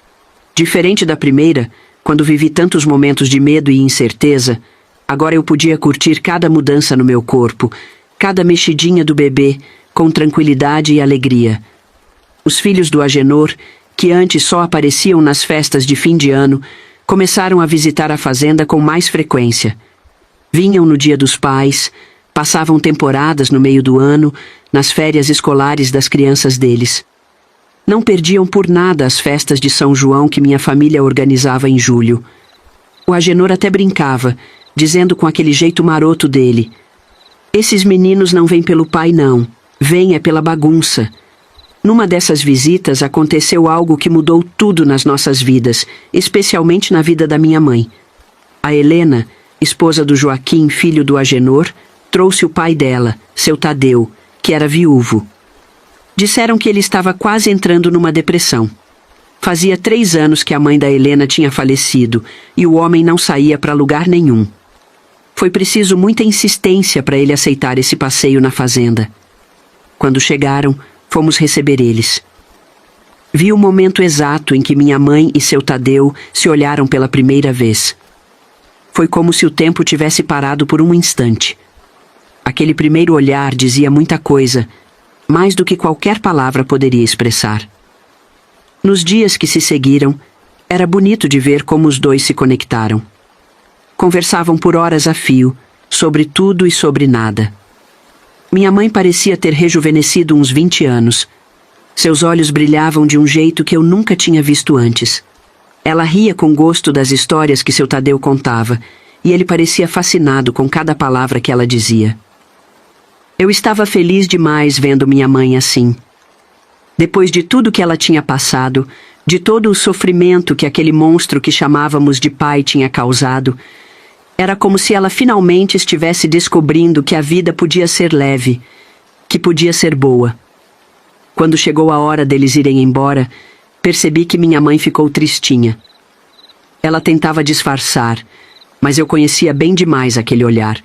Diferente da primeira, quando vivi tantos momentos de medo e incerteza, agora eu podia curtir cada mudança no meu corpo, cada mexidinha do bebê, com tranquilidade e alegria. Os filhos do Agenor, que antes só apareciam nas festas de fim de ano, começaram a visitar a fazenda com mais frequência. Vinham no Dia dos Pais, passavam temporadas no meio do ano, nas férias escolares das crianças deles. Não perdiam por nada as festas de São João que minha família organizava em julho. O Agenor até brincava, dizendo com aquele jeito maroto dele: "Esses meninos não vêm pelo pai, não. Vêm é pela bagunça." Numa dessas visitas aconteceu algo que mudou tudo nas nossas vidas, especialmente na vida da minha mãe. A Helena, esposa do Joaquim, filho do Agenor, trouxe o pai dela, seu Tadeu, que era viúvo. Disseram que ele estava quase entrando numa depressão. Fazia 3 anos que a mãe da Helena tinha falecido e o homem não saía para lugar nenhum. Foi preciso muita insistência para ele aceitar esse passeio na fazenda. Quando chegaram, fomos receber eles. Vi o momento exato em que minha mãe e seu Tadeu se olharam pela primeira vez. Foi como se o tempo tivesse parado por um instante. Aquele primeiro olhar dizia muita coisa, mais do que qualquer palavra poderia expressar. Nos dias que se seguiram, era bonito de ver como os dois se conectaram. Conversavam por horas a fio, sobre tudo e sobre nada. Minha mãe parecia ter rejuvenescido uns 20 anos. Seus olhos brilhavam de um jeito que eu nunca tinha visto antes. Ela ria com gosto das histórias que seu Tadeu contava, e ele parecia fascinado com cada palavra que ela dizia. Eu estava feliz demais vendo minha mãe assim. Depois de tudo que ela tinha passado, de todo o sofrimento que aquele monstro que chamávamos de pai tinha causado, era como se ela finalmente estivesse descobrindo que a vida podia ser leve, que podia ser boa. Quando chegou a hora deles irem embora, percebi que minha mãe ficou tristinha. Ela tentava disfarçar, mas eu conhecia bem demais aquele olhar.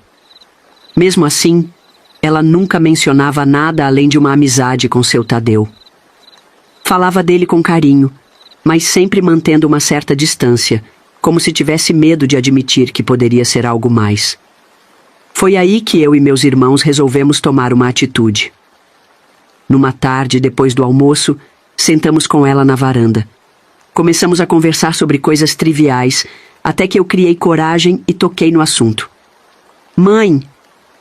Mesmo assim, ela nunca mencionava nada além de uma amizade com seu Tadeu. Falava dele com carinho, mas sempre mantendo uma certa distância, como se tivesse medo de admitir que poderia ser algo mais. Foi aí que eu e meus irmãos resolvemos tomar uma atitude. Numa tarde, depois do almoço, sentamos com ela na varanda. Começamos a conversar sobre coisas triviais, até que eu criei coragem e toquei no assunto. "Mãe",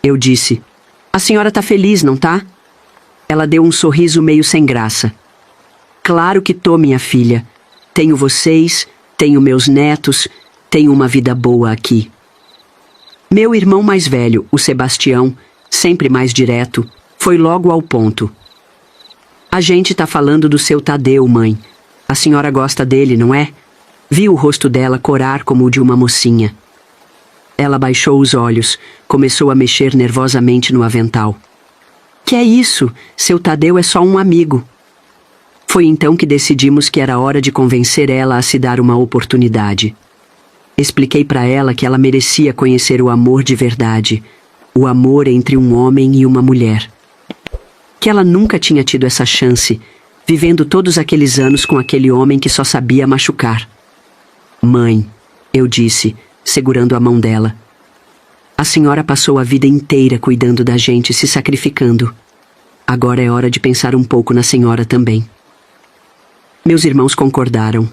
eu disse, "a senhora tá feliz, não tá?" Ela deu um sorriso meio sem graça. "Claro que tô, minha filha. Tenho vocês, tenho meus netos, tenho uma vida boa aqui." Meu irmão mais velho, o Sebastião, sempre mais direto, foi logo ao ponto. "A gente tá falando do seu Tadeu, mãe. A senhora gosta dele, não é?" Vi o rosto dela corar como o de uma mocinha. Ela baixou os olhos, começou a mexer nervosamente no avental. "Que é isso? Seu Tadeu é só um amigo." Foi então que decidimos que era hora de convencer ela a se dar uma oportunidade. Expliquei para ela que ela merecia conhecer o amor de verdade, o amor entre um homem e uma mulher. Que ela nunca tinha tido essa chance, vivendo todos aqueles anos com aquele homem que só sabia machucar. "Mãe", eu disse, segurando a mão dela, "a senhora passou a vida inteira cuidando da gente, se sacrificando. Agora é hora de pensar um pouco na senhora também." Meus irmãos concordaram.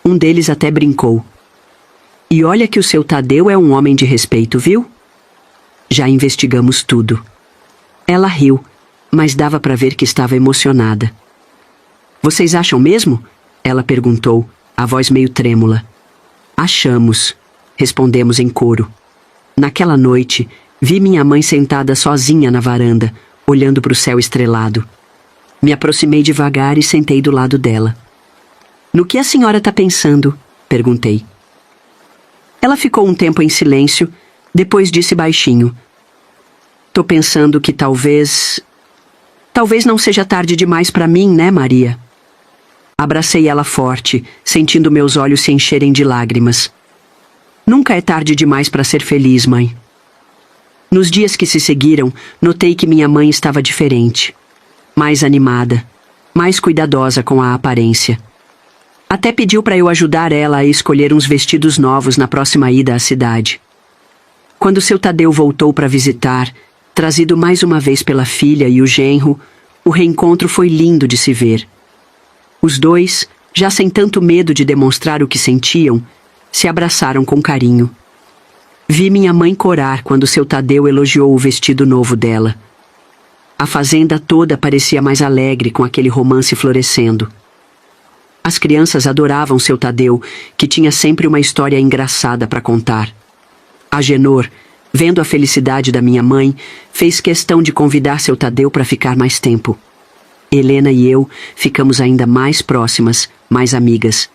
Um deles até brincou. "E olha que o seu Tadeu é um homem de respeito, viu? Já investigamos tudo." Ela riu, mas dava para ver que estava emocionada. "Vocês acham mesmo?" ela perguntou, a voz meio trêmula. "Achamos", respondemos em coro. Naquela noite, vi minha mãe sentada sozinha na varanda, olhando para o céu estrelado. Me aproximei devagar e sentei do lado dela. "No que a senhora está pensando?" perguntei. Ela ficou um tempo em silêncio, depois disse baixinho: "Tô pensando que talvez não seja tarde demais para mim, né, Maria?" Abracei ela forte, sentindo meus olhos se encherem de lágrimas. Nunca é tarde demais para ser feliz, mãe. Nos dias que se seguiram, notei que minha mãe estava diferente. Mais animada, mais cuidadosa com a aparência. Até pediu para eu ajudar ela a escolher uns vestidos novos na próxima ida à cidade. Quando seu Tadeu voltou para visitar, trazido mais uma vez pela filha e o genro, o reencontro foi lindo de se ver. Os dois, já sem tanto medo de demonstrar o que sentiam, se abraçaram com carinho. Vi minha mãe corar quando seu Tadeu elogiou o vestido novo dela. A fazenda toda parecia mais alegre com aquele romance florescendo. As crianças adoravam seu Tadeu, que tinha sempre uma história engraçada para contar. Agenor, vendo a felicidade da minha mãe, fez questão de convidar seu Tadeu para ficar mais tempo. Helena e eu ficamos ainda mais próximas, mais amigas.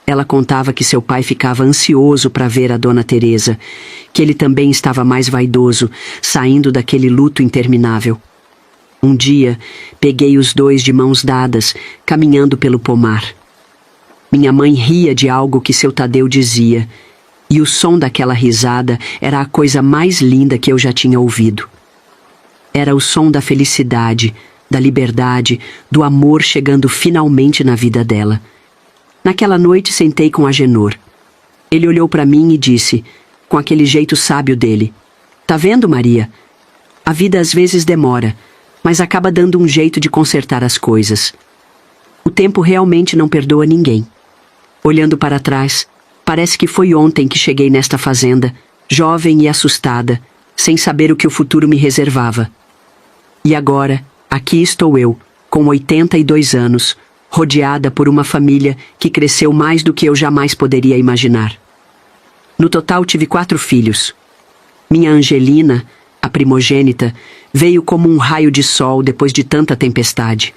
Ela contava que seu pai ficava ansioso para ver a Dona Teresa, que ele também estava mais vaidoso, saindo daquele luto interminável. Um dia, peguei os dois de mãos dadas, caminhando pelo pomar. Minha mãe ria de algo que seu Tadeu dizia, e o som daquela risada era a coisa mais linda que eu já tinha ouvido. Era o som da felicidade, da liberdade, do amor chegando finalmente na vida dela. Naquela noite sentei com Agenor. Ele olhou para mim e disse, com aquele jeito sábio dele: "Tá vendo, Maria? A vida às vezes demora, mas acaba dando um jeito de consertar as coisas. O tempo realmente não perdoa ninguém. Olhando para trás, parece que foi ontem que cheguei nesta fazenda, jovem e assustada, sem saber o que o futuro me reservava. E agora, aqui estou eu, com 82 anos, rodeada por uma família que cresceu mais do que eu jamais poderia imaginar. No total tive 4 filhos. Minha Angelina, a primogênita, veio como um raio de sol depois de tanta tempestade.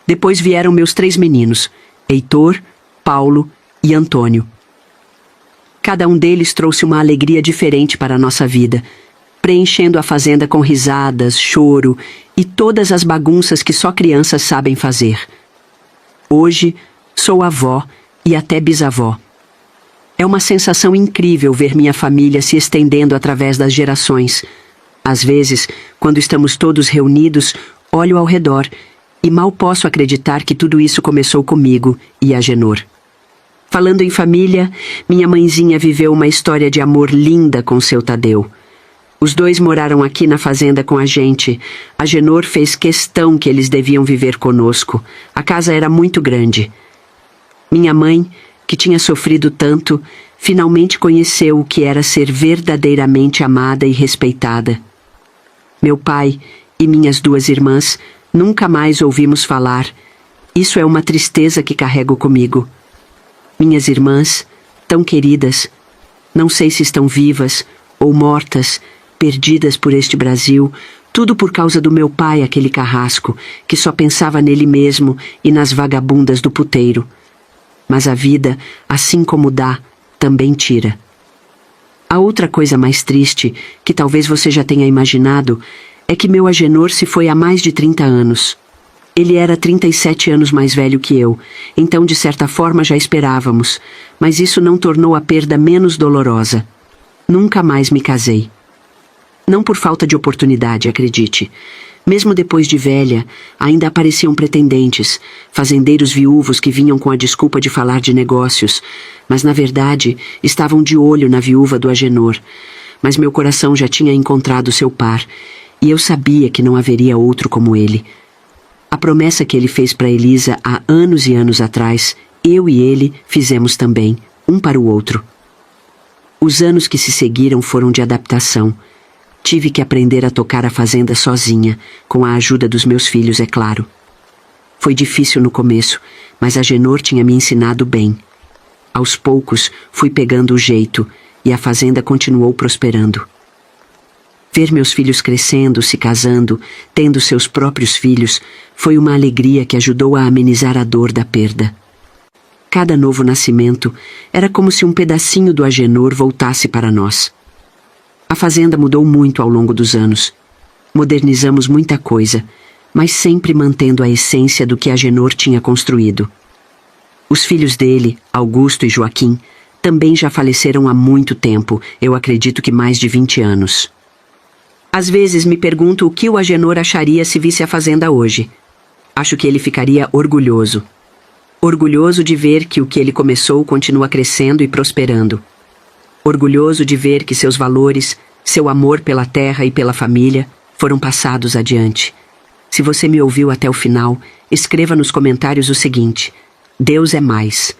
Depois vieram meus 3 meninos, Heitor, Paulo e Antônio. Cada um deles trouxe uma alegria diferente para a nossa vida, preenchendo a fazenda com risadas, choro e todas as bagunças que só crianças sabem fazer. Hoje, sou avó e até bisavó. É uma sensação incrível ver minha família se estendendo através das gerações. Às vezes, quando estamos todos reunidos, olho ao redor e mal posso acreditar que tudo isso começou comigo e Agenor. Falando em família, minha mãezinha viveu uma história de amor linda com seu Tadeu. Os dois moraram aqui na fazenda com a gente. Agenor fez questão que eles deviam viver conosco. A casa era muito grande. Minha mãe, que tinha sofrido tanto, finalmente conheceu o que era ser verdadeiramente amada e respeitada. Meu pai e minhas 2 irmãs nunca mais ouvimos falar. Isso é uma tristeza que carrego comigo. Minhas irmãs, tão queridas, não sei se estão vivas ou mortas, perdidas por este Brasil, tudo por causa do meu pai, aquele carrasco, que só pensava nele mesmo e nas vagabundas do puteiro. Mas a vida, assim como dá, também tira. A outra coisa mais triste, que talvez você já tenha imaginado, é que meu Agenor se foi há mais de 30 anos. Ele era 37 anos mais velho que eu, então de certa forma já esperávamos, mas isso não tornou a perda menos dolorosa. Nunca mais me casei. Não por falta de oportunidade, acredite. Mesmo depois de velha, ainda apareciam pretendentes, fazendeiros viúvos que vinham com a desculpa de falar de negócios, mas na verdade estavam de olho na viúva do Agenor. Mas meu coração já tinha encontrado seu par, e eu sabia que não haveria outro como ele. A promessa que ele fez para Elisa há anos e anos atrás, eu e ele fizemos também, um para o outro. Os anos que se seguiram foram de adaptação. Tive que aprender a tocar a fazenda sozinha, com a ajuda dos meus filhos, é claro. Foi difícil no começo, mas Agenor tinha me ensinado bem. Aos poucos, fui pegando o jeito, e a fazenda continuou prosperando. Ver meus filhos crescendo, se casando, tendo seus próprios filhos, foi uma alegria que ajudou a amenizar a dor da perda. Cada novo nascimento era como se um pedacinho do Agenor voltasse para nós. A fazenda mudou muito ao longo dos anos. Modernizamos muita coisa, mas sempre mantendo a essência do que Agenor tinha construído. Os filhos dele, Augusto e Joaquim, também já faleceram há muito tempo, eu acredito que mais de 20 anos. Às vezes me pergunto o que o Agenor acharia se visse a fazenda hoje. Acho que ele ficaria orgulhoso. Orgulhoso de ver que o que ele começou continua crescendo e prosperando. Orgulhoso de ver que seus valores, seu amor pela terra e pela família foram passados adiante. Se você me ouviu até o final, escreva nos comentários o seguinte: Deus é mais.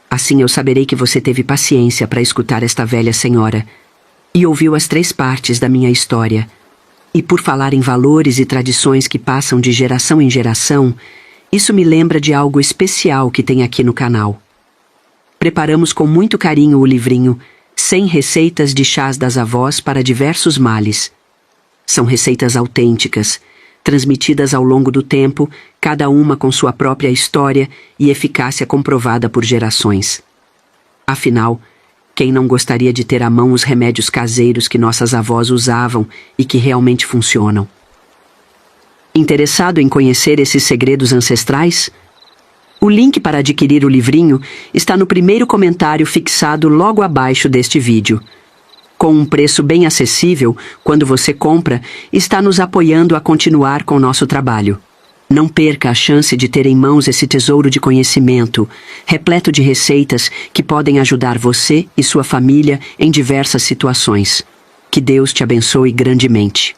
Assim eu saberei que você teve paciência para escutar esta velha senhora e ouviu as 3 partes da minha história. E por falar em valores e tradições que passam de geração em geração, isso me lembra de algo especial que tem aqui no canal. Preparamos com muito carinho o livrinho 100 receitas de chás das avós para diversos males. São receitas autênticas, transmitidas ao longo do tempo, cada uma com sua própria história e eficácia comprovada por gerações. Afinal, quem não gostaria de ter à mão os remédios caseiros que nossas avós usavam e que realmente funcionam? Interessado em conhecer esses segredos ancestrais? O link para adquirir o livrinho está no primeiro comentário fixado logo abaixo deste vídeo. Com um preço bem acessível, quando você compra, está nos apoiando a continuar com nosso trabalho. Não perca a chance de ter em mãos esse tesouro de conhecimento, repleto de receitas que podem ajudar você e sua família em diversas situações. Que Deus te abençoe grandemente.